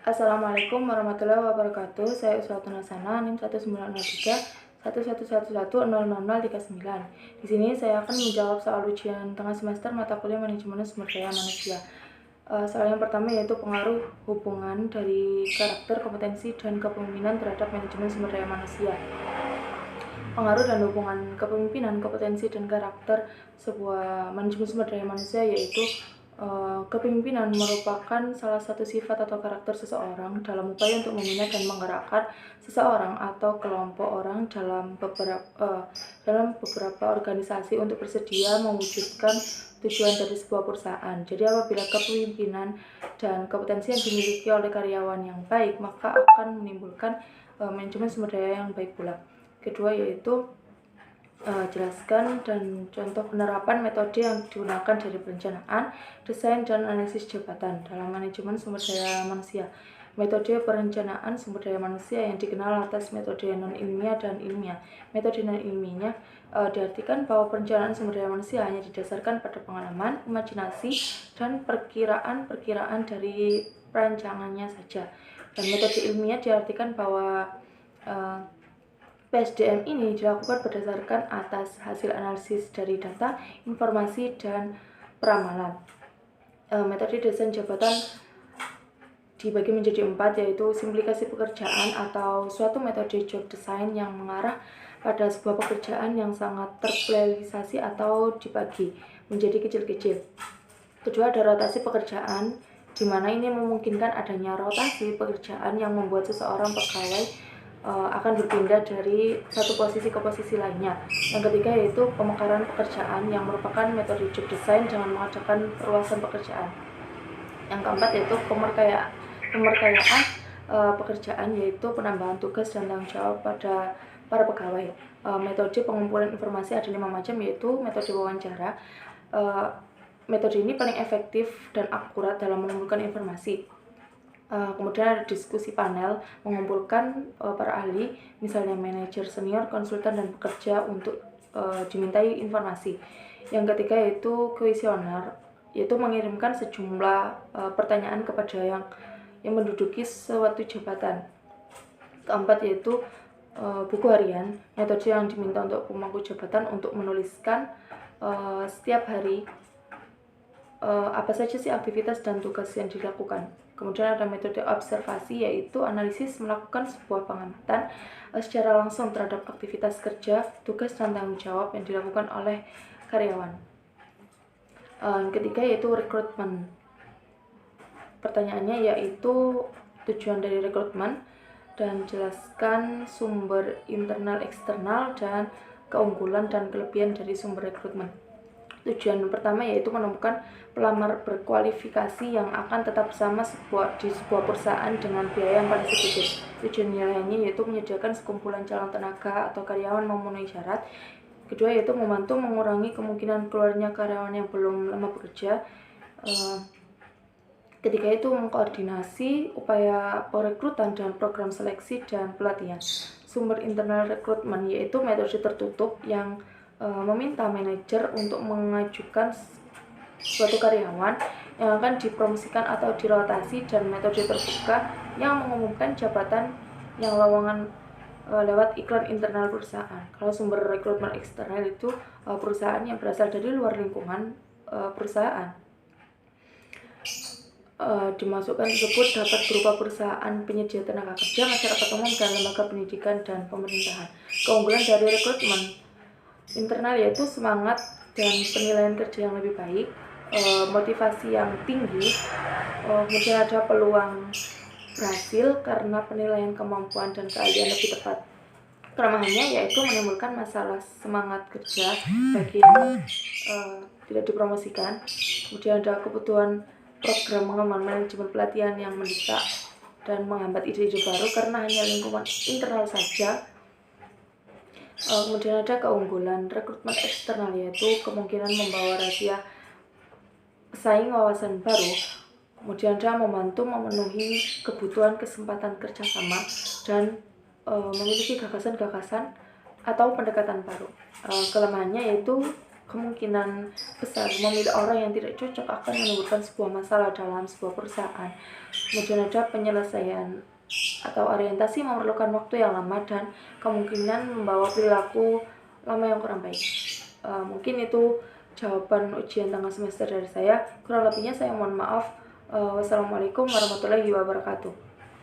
Assalamualaikum warahmatullahi wabarakatuh. Saya Uswatun Hasana, NIM 1903 111100039. Di sini saya akan menjawab soal ujian tengah semester mata kuliah manajemen sumber daya manusia. Soal yang pertama yaitu pengaruh hubungan dari karakter, kompetensi, dan kepemimpinan terhadap manajemen sumber daya manusia. Pengaruh dan hubungan kepemimpinan, kompetensi, dan karakter sebuah manajemen sumber daya manusia yaitu kepemimpinan merupakan salah satu sifat atau karakter seseorang dalam upaya untuk membina dan menggerakkan seseorang atau kelompok orang dalam beberapa organisasi untuk bersedia mewujudkan tujuan dari sebuah perusahaan. Jadi apabila kepemimpinan dan kompetensi yang dimiliki oleh karyawan yang baik, maka akan menimbulkan manajemen sumber daya yang baik pula. Kedua yaitu jelaskan dan contoh penerapan metode yang digunakan dari perencanaan, desain, dan analisis jabatan dalam manajemen sumber daya manusia. Metode perencanaan sumber daya manusia yang dikenal atas metode non-ilmiah dan ilmiah. Metode non-ilmiahnya diartikan bahwa perencanaan sumber daya manusia hanya didasarkan pada pengalaman, imajinasi, dan perkiraan dari perancangannya saja. Dan metode ilmiah diartikan bahwa PSDM ini dilakukan berdasarkan atas hasil analisis dari data, informasi, dan peramalan. Metode desain jabatan dibagi menjadi 4, yaitu simplikasi pekerjaan atau suatu metode job design yang mengarah pada sebuah pekerjaan yang sangat terplelisasi atau dibagi menjadi kecil-kecil. Kedua, ada rotasi pekerjaan, di mana ini memungkinkan adanya rotasi pekerjaan yang membuat seseorang pegawai akan berpindah dari satu posisi ke posisi lainnya. Yang ketiga yaitu pemekaran pekerjaan yang merupakan metode job design dengan mengadakan perluasan pekerjaan. Yang keempat yaitu pemerkayaan pekerjaan, yaitu penambahan tugas dan tanggung jawab pada para pegawai. Metode pengumpulan informasi ada 5 macam, yaitu metode wawancara. Metode ini paling efektif dan akurat dalam mengumpulkan informasi. Kemudian ada diskusi panel, mengumpulkan para ahli, misalnya manajer senior, konsultan, dan pekerja untuk dimintai informasi. Yang ketiga yaitu kuesioner, yaitu mengirimkan sejumlah pertanyaan kepada yang menduduki suatu jabatan. Keempat yaitu buku harian, metode yang diminta untuk pemangku jabatan untuk menuliskan setiap hari apa saja sih aktivitas dan tugas yang dilakukan. Kemudian ada metode observasi, yaitu analisis melakukan sebuah pengamatan secara langsung terhadap aktivitas kerja, tugas, dan tanggung jawab yang dilakukan oleh karyawan. Yang ketiga yaitu rekrutmen. Pertanyaannya yaitu tujuan dari rekrutmen dan jelaskan sumber internal, eksternal, dan keunggulan dan kelebihan dari sumber rekrutmen. Tujuan pertama yaitu menemukan pelamar berkualifikasi yang akan tetap bersama di sebuah perusahaan dengan biaya yang paling sedikit. Tujuan lainnya yaitu menyediakan sekumpulan calon tenaga atau karyawan memenuhi syarat. Kedua yaitu membantu mengurangi kemungkinan keluarnya karyawan yang belum lama bekerja. Ketiga itu mengkoordinasi upaya perekrutan dan program seleksi dan pelatihan. Sumber internal rekrutmen yaitu metode tertutup yang meminta manajer untuk mengajukan suatu karyawan yang akan dipromosikan atau dirotasi, dan metode terbuka yang mengumumkan jabatan yang lowongan lewat iklan internal perusahaan. Kalau sumber rekrutmen eksternal itu perusahaan yang berasal dari luar lingkungan perusahaan. Dimasukkan tersebut dapat berupa perusahaan penyedia tenaga kerja, masyarakat umum, dan lembaga pendidikan dan pemerintahan. Keunggulan dari rekrutmen internal yaitu semangat dan penilaian kerja yang lebih baik, motivasi yang tinggi, kemudian ada peluang berhasil karena penilaian kemampuan dan keahlian lebih tepat. Kelemahannya yaitu menimbulkan masalah semangat kerja bagi yang tidak dipromosikan. Kemudian ada kebutuhan program pengembangan manajemen pelatihan yang mendesak dan menghambat ide-ide baru karena hanya lingkungan internal saja. Kemudian ada keunggulan rekrutmen eksternal yaitu kemungkinan membawa rahasia pesaing wawasan baru. Kemudian ada membantu memenuhi kebutuhan kesempatan kerjasama dan memiliki gagasan-gagasan atau pendekatan baru. Kelemahannya yaitu kemungkinan besar memilih orang yang tidak cocok akan menimbulkan sebuah masalah dalam sebuah perusahaan. Kemudian ada penyelesaian atau orientasi memerlukan waktu yang lama dan kemungkinan membawa perilaku lama yang kurang baik. Mungkin itu jawaban ujian tengah semester dari saya. Kurang lebihnya saya mohon maaf. Wassalamualaikum warahmatullahi wabarakatuh.